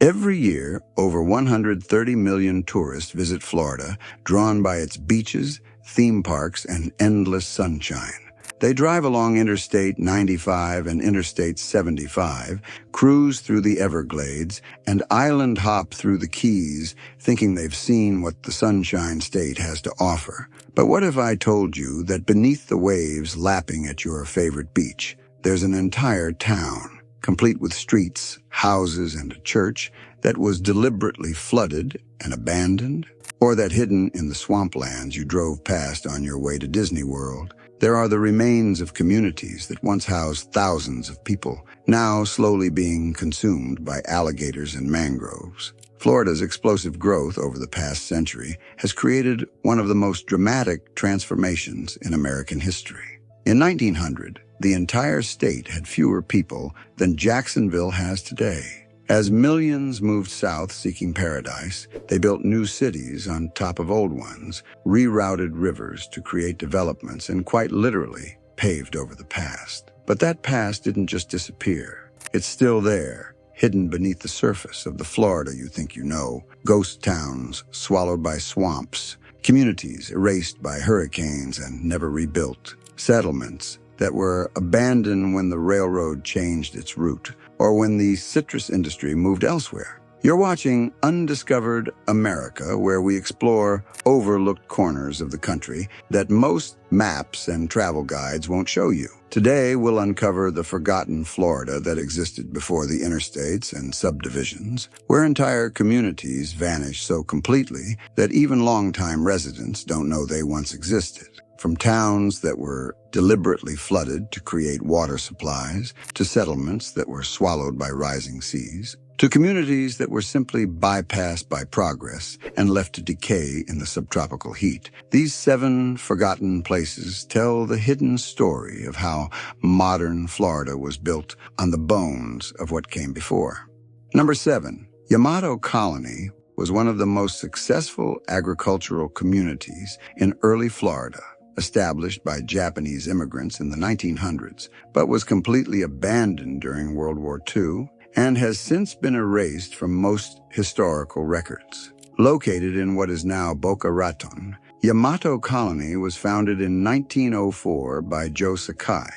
Every year, over 130 million tourists visit Florida, drawn by its beaches, theme parks, and endless sunshine. They drive along Interstate 95 and Interstate 75, cruise through the Everglades, and island hop through the Keys, thinking they've seen what the Sunshine State has to offer. But what if I told you that beneath the waves lapping at your favorite beach, there's an entire town, complete with streets, houses, and a church, that was deliberately flooded and abandoned? Or that hidden in the swamplands you drove past on your way to Disney World, there are the remains of communities that once housed thousands of people, now slowly being consumed by alligators and mangroves. Florida's explosive growth over the past century has created one of the most dramatic transformations in American history. In 1900, the entire state had fewer people than Jacksonville has today. As millions moved south seeking paradise, they built new cities on top of old ones, rerouted rivers to create developments, and quite literally paved over the past. But that past didn't just disappear. It's still there, hidden beneath the surface of the Florida you think you know. Ghost towns swallowed by swamps, communities erased by hurricanes and never rebuilt, settlements that were abandoned when the railroad changed its route, or when the citrus industry moved elsewhere. You're watching Undiscovered America, where we explore overlooked corners of the country that most maps and travel guides won't show you. Today, we'll uncover the forgotten Florida that existed before the interstates and subdivisions, where entire communities vanished so completely that even longtime residents don't know they once existed. From towns that were deliberately flooded to create water supplies, to settlements that were swallowed by rising seas, to communities that were simply bypassed by progress and left to decay in the subtropical heat. These 7 forgotten places tell the hidden story of how modern Florida was built on the bones of what came before. Number 7. Yamato Colony was one of the most successful agricultural communities in early Florida, established by Japanese immigrants in the 1900s, but was completely abandoned during World War II and has since been erased from most historical records. Located in what is now Boca Raton, Yamato Colony was founded in 1904 by Joe Sakai,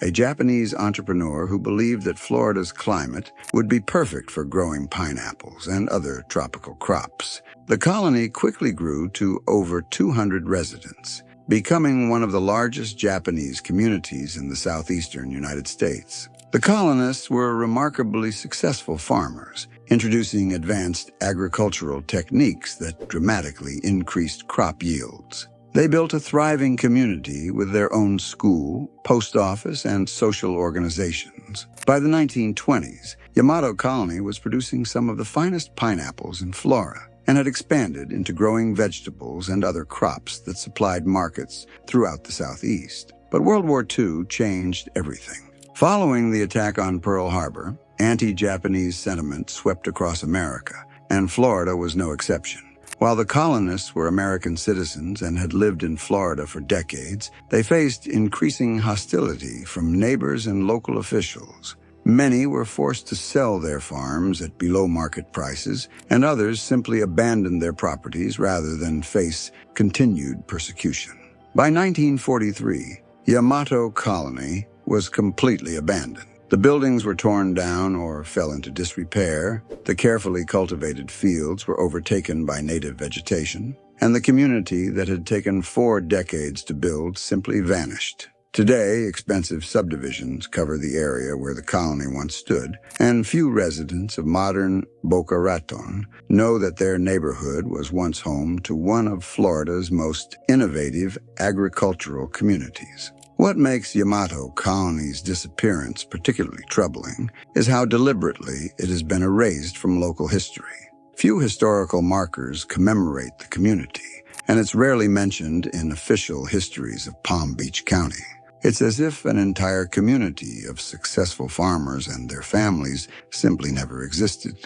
a Japanese entrepreneur who believed that Florida's climate would be perfect for growing pineapples and other tropical crops. The colony quickly grew to over 200 residents, becoming one of the largest Japanese communities in the southeastern United States. The colonists were remarkably successful farmers, introducing advanced agricultural techniques that dramatically increased crop yields. They built a thriving community with their own school, post office, and social organizations. By the 1920s, Yamato Colony was producing some of the finest pineapples in Florida, and had expanded into growing vegetables and other crops that supplied markets throughout the Southeast. But World War II changed everything. Following the attack on Pearl Harbor, anti-Japanese sentiment swept across America, and Florida was no exception. While the colonists were American citizens and had lived in Florida for decades, they faced increasing hostility from neighbors and local officials. Many were forced to sell their farms at below-market prices, and others simply abandoned their properties rather than face continued persecution. By 1943, Yamato Colony was completely abandoned. The buildings were torn down or fell into disrepair, the carefully cultivated fields were overtaken by native vegetation, and the community that had taken 4 decades to build simply vanished. Today, expensive subdivisions cover the area where the colony once stood, and few residents of modern Boca Raton know that their neighborhood was once home to one of Florida's most innovative agricultural communities. What makes Yamato Colony's disappearance particularly troubling is how deliberately it has been erased from local history. Few historical markers commemorate the community, and it's rarely mentioned in official histories of Palm Beach County. It's as if an entire community of successful farmers and their families simply never existed.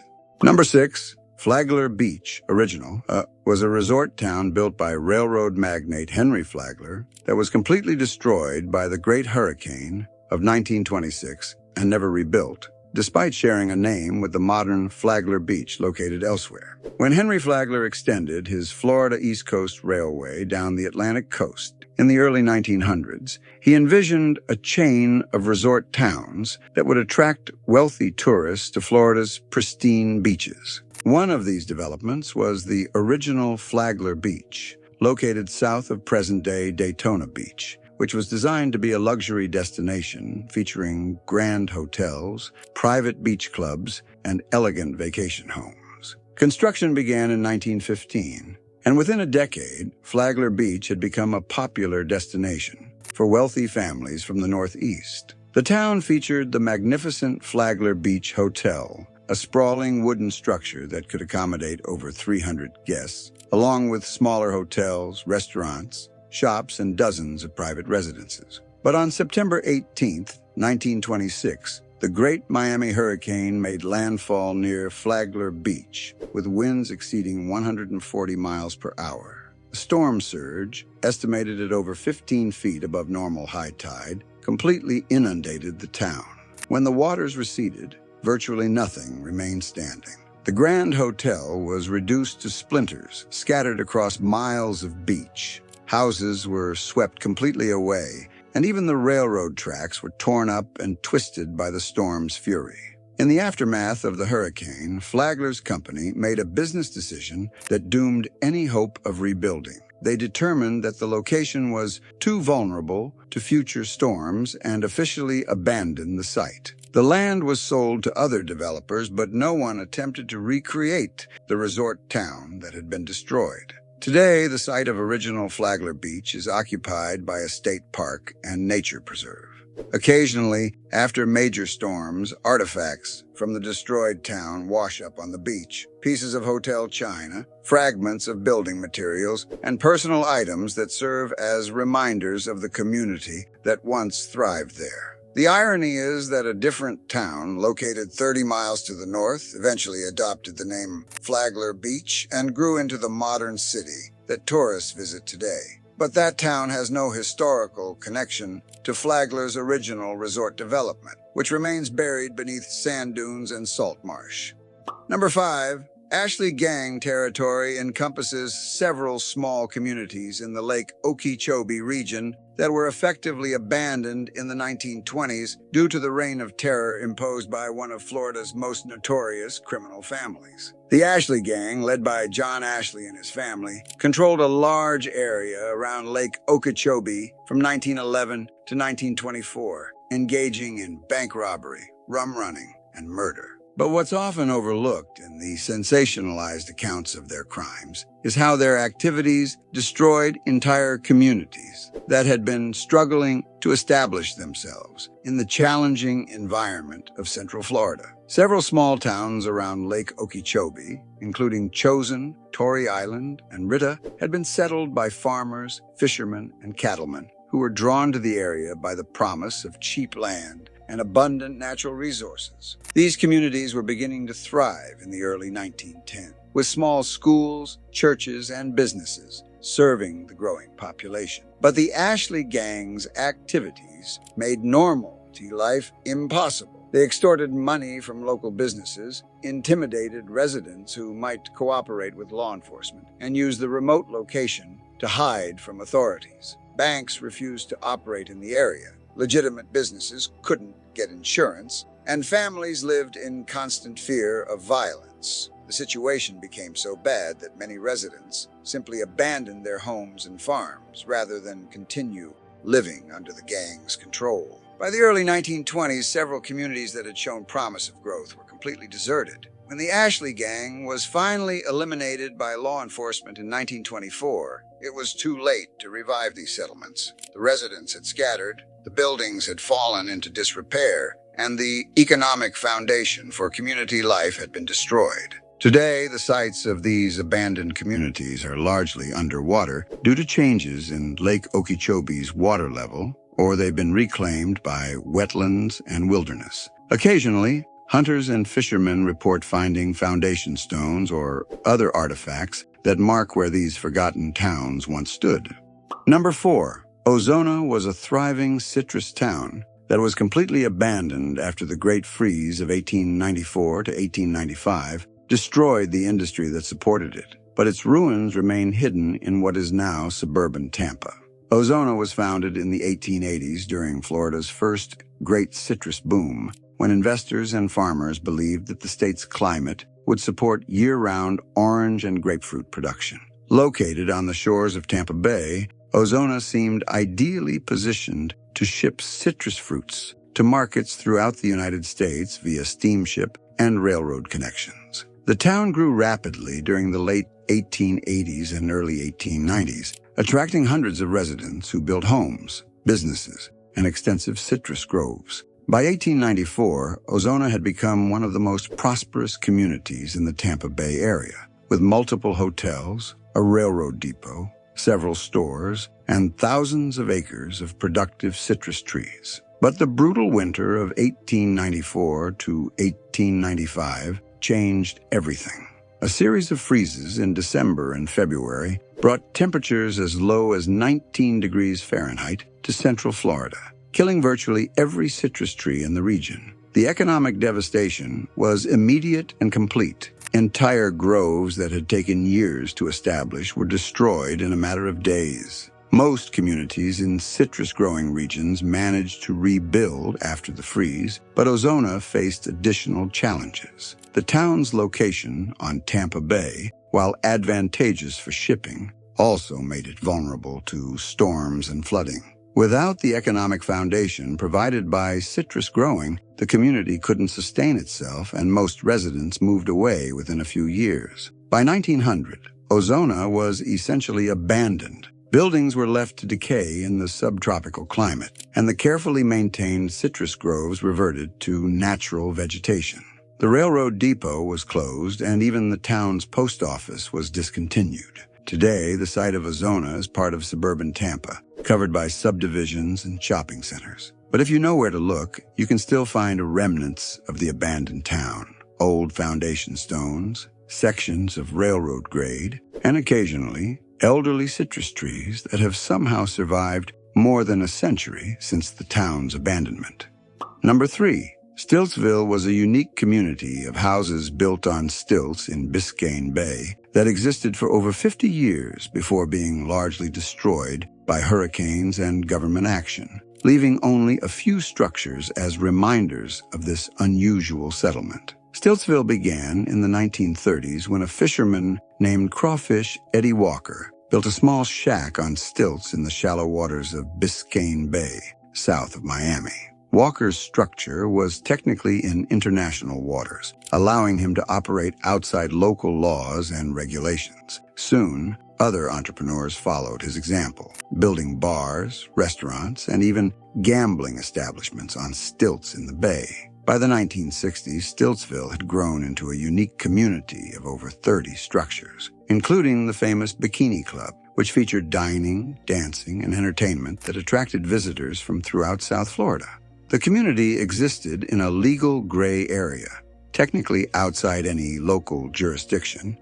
Number 6, Flagler Beach, original, was a resort town built by railroad magnate Henry Flagler that was completely destroyed by the Great Hurricane of 1926 and never rebuilt. despite sharing a name with the modern Flagler Beach located elsewhere. When Henry Flagler extended his Florida East Coast Railway down the Atlantic coast in the early 1900s, he envisioned a chain of resort towns that would attract wealthy tourists to Florida's pristine beaches. One of these developments was the original Flagler Beach, located south of present-day Daytona Beach, which was designed to be a luxury destination featuring grand hotels, private beach clubs, and elegant vacation homes. Construction began in 1915, and within a decade, Flagler Beach had become a popular destination for wealthy families from the Northeast. The town featured the magnificent Flagler Beach Hotel, a sprawling wooden structure that could accommodate over 300 guests, along with smaller hotels, restaurants, shops, and dozens of private residences. But on September 18, 1926, the Great Miami Hurricane made landfall near Flagler Beach, with winds exceeding 140 miles per hour. The storm surge, estimated at over 15 feet above normal high tide, completely inundated the town. When the waters receded, virtually nothing remained standing. The Grand Hotel was reduced to splinters, scattered across miles of beach. Houses were swept completely away, and even the railroad tracks were torn up and twisted by the storm's fury. In the aftermath of the hurricane, Flagler's company made a business decision that doomed any hope of rebuilding. They determined that the location was too vulnerable to future storms and officially abandoned the site. The land was sold to other developers, but no one attempted to recreate the resort town that had been destroyed. Today, the site of original Flagler Beach is occupied by a state park and nature preserve. Occasionally, after major storms, artifacts from the destroyed town wash up on the beach. Pieces of hotel china, fragments of building materials, and personal items that serve as reminders of the community that once thrived there. The irony is that a different town, located 30 miles to the north, eventually adopted the name Flagler Beach and grew into the modern city that tourists visit today. But that town has no historical connection to Flagler's original resort development, which remains buried beneath sand dunes and salt marsh. Number 5. Ashley Gang territory encompasses several small communities in the Lake Okeechobee region that were effectively abandoned in the 1920s due to the reign of terror imposed by one of Florida's most notorious criminal families. The Ashley Gang, led by John Ashley and his family, controlled a large area around Lake Okeechobee from 1911 to 1924, engaging in bank robbery, rum running, and murder. But what's often overlooked in the sensationalized accounts of their crimes is how their activities destroyed entire communities that had been struggling to establish themselves in the challenging environment of Central Florida. Several small towns around Lake Okeechobee, including Chosin, Torrey Island, and Ritta, had been settled by farmers, fishermen, and cattlemen who were drawn to the area by the promise of cheap land and abundant natural resources. These communities were beginning to thrive in the early 1910s, with small schools, churches, and businesses serving the growing population. But the Ashley Gang's activities made normalcy life impossible. They extorted money from local businesses, intimidated residents who might cooperate with law enforcement, and used the remote location to hide from authorities. Banks refused to operate in the area. Legitimate businesses couldn't get insurance, and families lived in constant fear of violence. The situation became so bad that many residents simply abandoned their homes and farms rather than continue living under the gang's control. By the early 1920s, several communities that had shown promise of growth were completely deserted. When the Ashley Gang was finally eliminated by law enforcement in 1924, it was too late to revive these settlements. The residents had scattered, the buildings had fallen into disrepair, and the economic foundation for community life had been destroyed. Today, the sites of these abandoned communities are largely underwater due to changes in Lake Okeechobee's water level, or they've been reclaimed by wetlands and wilderness. Occasionally, hunters and fishermen report finding foundation stones or other artifacts that mark where these forgotten towns once stood. Number 4. Ozona was a thriving citrus town that was completely abandoned after the Great Freeze of 1894 to 1895 destroyed the industry that supported it, but its ruins remain hidden in what is now suburban Tampa. Ozona was founded in the 1880s during Florida's first great citrus boom, when investors and farmers believed that the state's climate would support year-round orange and grapefruit production. Located on the shores of Tampa Bay, Ozona seemed ideally positioned to ship citrus fruits to markets throughout the United States via steamship and railroad connections. The town grew rapidly during the late 1880s and early 1890s, attracting hundreds of residents who built homes, businesses, and extensive citrus groves. By 1894, Ozona had become one of the most prosperous communities in the Tampa Bay area, with multiple hotels, a railroad depot, several stores, and thousands of acres of productive citrus trees. But the brutal winter of 1894 to 1895 changed everything. A series of freezes in December and February brought temperatures as low as 19 degrees Fahrenheit to central Florida, killing virtually every citrus tree in the region. The economic devastation was immediate and complete. Entire groves that had taken years to establish were destroyed in a matter of days. Most communities in citrus-growing regions managed to rebuild after the freeze, but Ozona faced additional challenges. The town's location on Tampa Bay, while advantageous for shipping, also made it vulnerable to storms and flooding. Without the economic foundation provided by citrus growing, the community couldn't sustain itself, and most residents moved away within a few years. By 1900, Ozona was essentially abandoned. Buildings were left to decay in the subtropical climate, and the carefully maintained citrus groves reverted to natural vegetation. The railroad depot was closed, and even the town's post office was discontinued. Today, the site of Ozona is part of suburban Tampa, covered by subdivisions and shopping centers. But if you know where to look, you can still find remnants of the abandoned town, old foundation stones, sections of railroad grade, and occasionally, elderly citrus trees that have somehow survived more than a century since the town's abandonment. Number 3. Stiltsville was a unique community of houses built on stilts in Biscayne Bay that existed for over 50 years before being largely destroyed by hurricanes and government action, leaving only a few structures as reminders of this unusual settlement. Stiltsville began in the 1930s when a fisherman named Crawfish Eddie Walker built a small shack on stilts in the shallow waters of Biscayne Bay, south of Miami. Walker's structure was technically in international waters, allowing him to operate outside local laws and regulations. Soon, other entrepreneurs followed his example, building bars, restaurants, and even gambling establishments on stilts in the bay. By the 1960s, Stiltsville had grown into a unique community of over 30 structures, including the famous Bikini Club, which featured dining, dancing, and entertainment that attracted visitors from throughout South Florida. The community existed in a legal gray area, technically outside any local jurisdiction,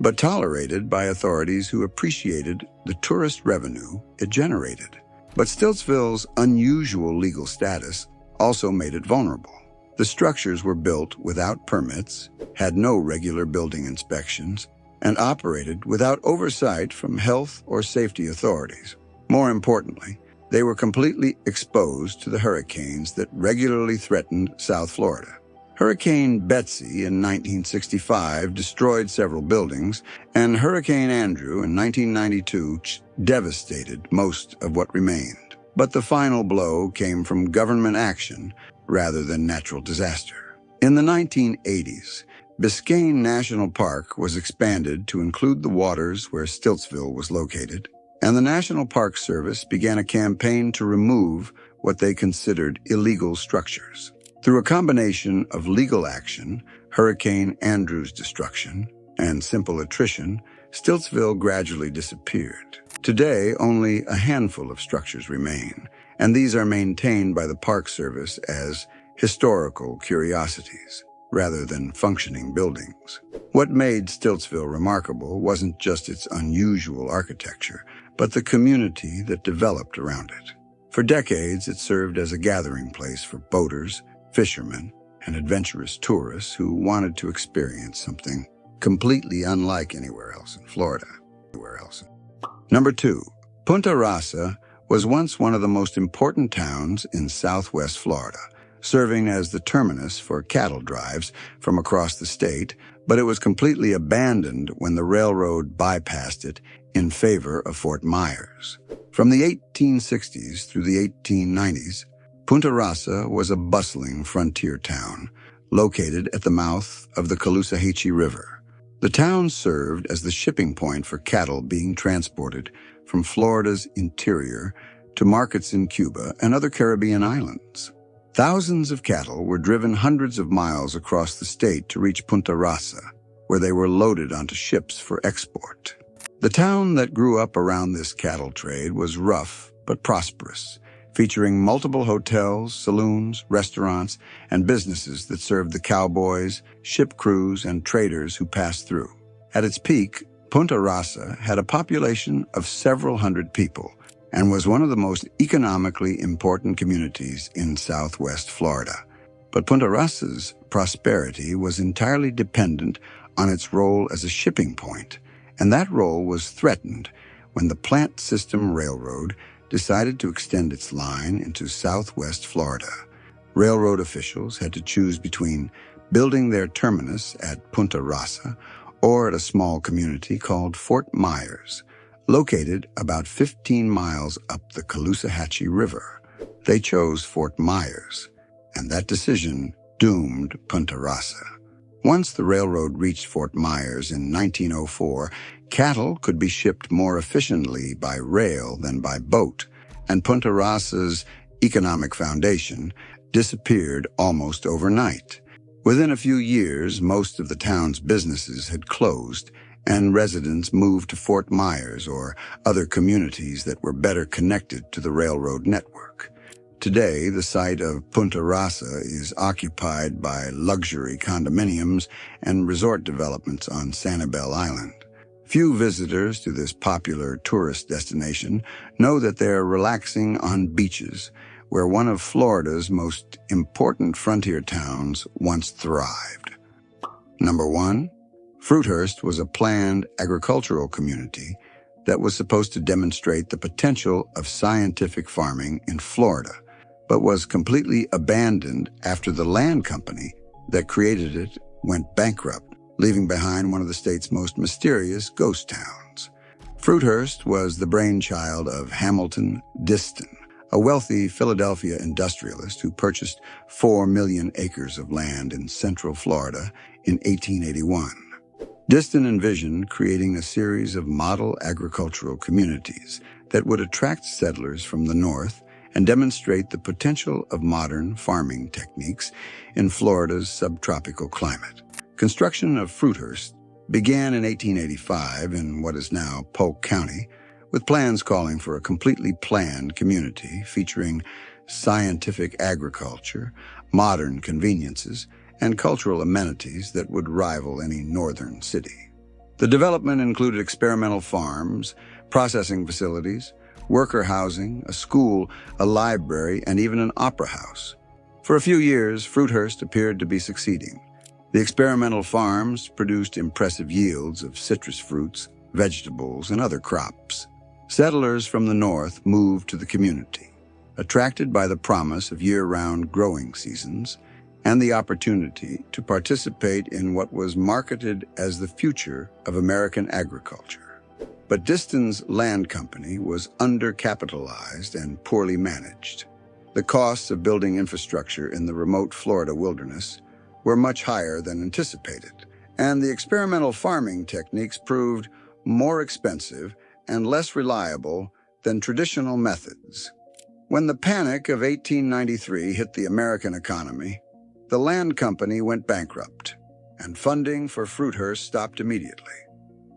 but tolerated by authorities who appreciated the tourist revenue it generated. But Stiltsville's unusual legal status also made it vulnerable. The structures were built without permits, had no regular building inspections, and operated without oversight from health or safety authorities. More importantly, they were completely exposed to the hurricanes that regularly threatened South Florida. Hurricane Betsy in 1965 destroyed several buildings, and Hurricane Andrew in 1992 devastated most of what remained. But the final blow came from government action rather than natural disaster. In the 1980s, Biscayne National Park was expanded to include the waters where Stiltsville was located, and the National Park Service began a campaign to remove what they considered illegal structures. Through a combination of legal action, Hurricane Andrew's destruction, and simple attrition, Stiltsville gradually disappeared. Today, only a handful of structures remain, and these are maintained by the Park Service as historical curiosities, rather than functioning buildings. What made Stiltsville remarkable wasn't just its unusual architecture, but the community that developed around it. For decades, it served as a gathering place for boaters, fishermen, and adventurous tourists who wanted to experience something completely unlike anywhere else in Florida. Number 2, Punta Rasa was once one of the most important towns in southwest Florida, serving as the terminus for cattle drives from across the state, but it was completely abandoned when the railroad bypassed it in favor of Fort Myers. From the 1860s through the 1890s, Punta Rasa was a bustling frontier town located at the mouth of the Caloosahatchee River. The town served as the shipping point for cattle being transported from Florida's interior to markets in Cuba and other Caribbean islands. Thousands of cattle were driven hundreds of miles across the state to reach Punta Rasa, where they were loaded onto ships for export. The town that grew up around this cattle trade was rough but prosperous, featuring multiple hotels, saloons, restaurants, and businesses that served the cowboys, ship crews, and traders who passed through. At its peak, Punta Rasa had a population of several hundred people and was one of the most economically important communities in southwest Florida. But Punta Rasa's prosperity was entirely dependent on its role as a shipping point, and that role was threatened when the Plant System Railroad decided to extend its line into southwest Florida. Railroad officials had to choose between building their terminus at Punta Rasa or at a small community called Fort Myers, located about 15 miles up the Caloosahatchee River. They chose Fort Myers, and that decision doomed Punta Rasa. Once the railroad reached Fort Myers in 1904, cattle could be shipped more efficiently by rail than by boat, and Punta Rasa's economic foundation disappeared almost overnight. Within a few years, most of the town's businesses had closed, and residents moved to Fort Myers or other communities that were better connected to the railroad network. Today, the site of Punta Rasa is occupied by luxury condominiums and resort developments on Sanibel Island. Few visitors to this popular tourist destination know that they are relaxing on beaches where one of Florida's most important frontier towns once thrived. Number 1, Fruithurst was a planned agricultural community that was supposed to demonstrate the potential of scientific farming in Florida, but was completely abandoned after the land company that created it went bankrupt, leaving behind one of the state's most mysterious ghost towns. Fruithurst was the brainchild of Hamilton Diston, a wealthy Philadelphia industrialist who purchased 4 million acres of land in central Florida in 1881. Diston envisioned creating a series of model agricultural communities that would attract settlers from the north and demonstrate the potential of modern farming techniques in Florida's subtropical climate. Construction of Fruithurst began in 1885 in what is now Polk County, with plans calling for a completely planned community featuring scientific agriculture, modern conveniences, and cultural amenities that would rival any northern city. The development included experimental farms, processing facilities, worker housing, a school, a library, and even an opera house. For a few years, Fruithurst appeared to be succeeding. The experimental farms produced impressive yields of citrus fruits, vegetables, and other crops. Settlers from the north moved to the community, attracted by the promise of year-round growing seasons and the opportunity to participate in what was marketed as the future of American agriculture. But Diston's land company was undercapitalized and poorly managed. The costs of building infrastructure in the remote Florida wilderness were much higher than anticipated, and the experimental farming techniques proved more expensive and less reliable than traditional methods. When the panic of 1893 hit the American economy, the land company went bankrupt, and funding for Fruithurst stopped immediately.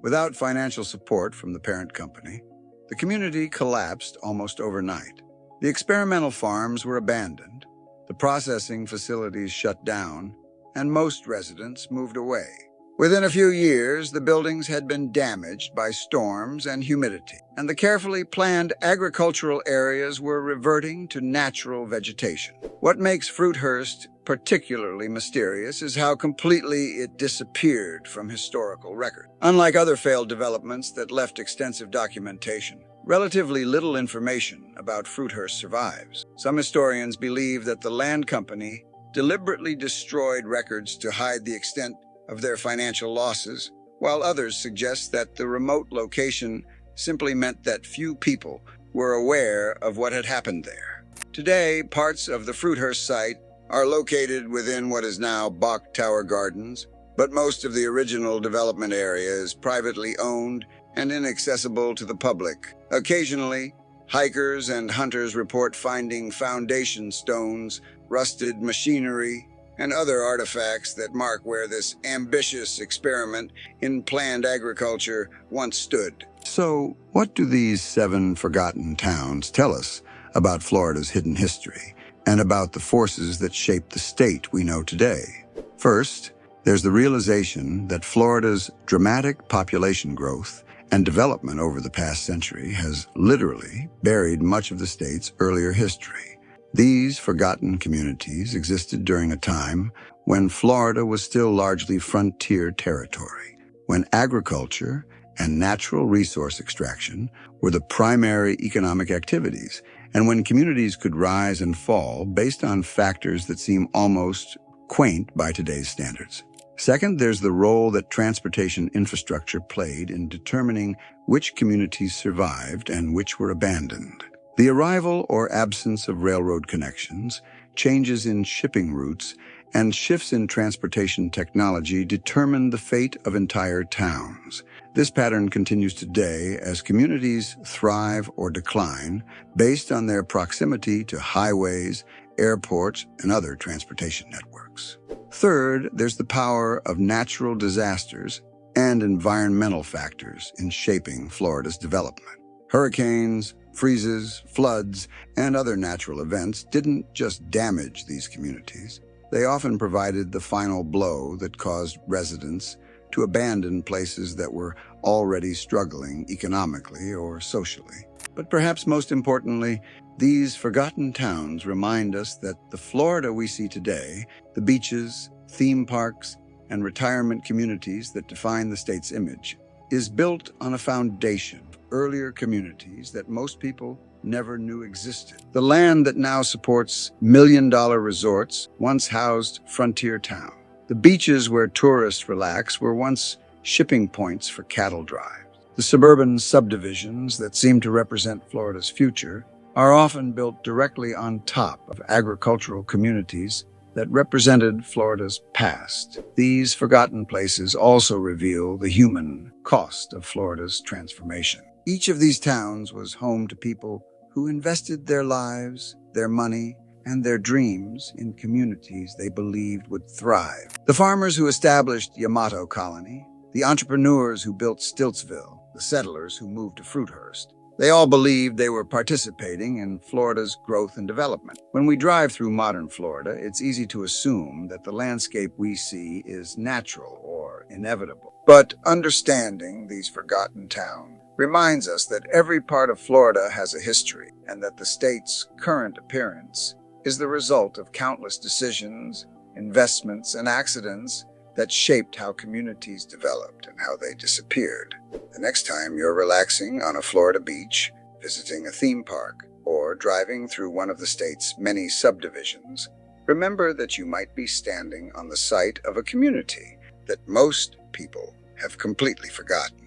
Without financial support from the parent company, the community collapsed almost overnight. The experimental farms were abandoned, the processing facilities shut down, and most residents moved away. Within a few years, the buildings had been damaged by storms and humidity, and the carefully planned agricultural areas were reverting to natural vegetation. What makes Fruithurst particularly mysterious is how completely it disappeared from historical record. Unlike other failed developments that left extensive documentation, relatively little information about Fruithurst survives. Some historians believe that the land company deliberately destroyed records to hide the extent of their financial losses, while others suggest that the remote location simply meant that few people were aware of what had happened there. Today, parts of the Fruithurst site are located within what is now Bach Tower Gardens, but most of the original development area is privately owned and inaccessible to the public. Occasionally, hikers and hunters report finding foundation stones, rusted machinery, and other artifacts that mark where this ambitious experiment in planned agriculture once stood. So, what do these 7 forgotten towns tell us about Florida's hidden history and about the forces that shaped the state we know today? First, there's the realization that Florida's dramatic population growth and development over the past century has literally buried much of the state's earlier history. These forgotten communities existed during a time when Florida was still largely frontier territory, when agriculture and natural resource extraction were the primary economic activities, and when communities could rise and fall based on factors that seem almost quaint by today's standards. Second, there's the role that transportation infrastructure played in determining which communities survived and which were abandoned. The arrival or absence of railroad connections, changes in shipping routes, and shifts in transportation technology determined the fate of entire towns. This pattern continues today as communities thrive or decline based on their proximity to highways, airports, and other transportation networks. Third, there's the power of natural disasters and environmental factors in shaping Florida's development. Hurricanes, freezes, floods, and other natural events didn't just damage these communities. They often provided the final blow that caused residents to abandon places that were already struggling economically or socially. But perhaps most importantly, these forgotten towns remind us that the Florida we see today, the beaches, theme parks, and retirement communities that define the state's image, is built on a foundation of earlier communities that most people never knew existed. The land that now supports million-dollar resorts once housed frontier town. The beaches where tourists relax were once shipping points for cattle drives. The suburban subdivisions that seem to represent Florida's future are often built directly on top of agricultural communities that represented Florida's past. These forgotten places also reveal the human cost of Florida's transformation. Each of these towns was home to people who invested their lives, their money, and their dreams in communities they believed would thrive. The farmers who established Yamato Colony, the entrepreneurs who built Stiltsville, the settlers who moved to Fruithurst, they all believed they were participating in Florida's growth and development. When we drive through modern Florida, it's easy to assume that the landscape we see is natural or inevitable. But understanding these forgotten towns reminds us that every part of Florida has a history, and that the state's current appearance is the result of countless decisions, investments, and accidents that shaped how communities developed and how they disappeared. The next time you're relaxing on a Florida beach, visiting a theme park, or driving through one of the state's many subdivisions, remember that you might be standing on the site of a community that most people have completely forgotten.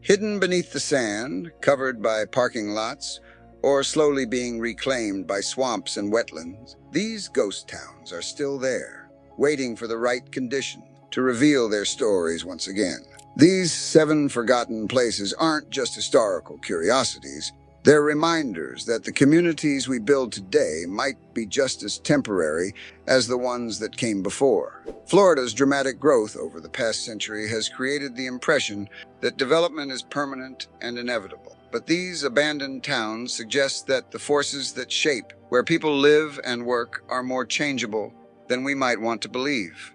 Hidden beneath the sand, covered by parking lots, or slowly being reclaimed by swamps and wetlands, these ghost towns are still there, waiting for the right condition to reveal their stories once again. These 7 forgotten places aren't just historical curiosities. They're reminders that the communities we build today might be just as temporary as the ones that came before. Florida's dramatic growth over the past century has created the impression that development is permanent and inevitable. But these abandoned towns suggest that the forces that shape where people live and work are more changeable than we might want to believe.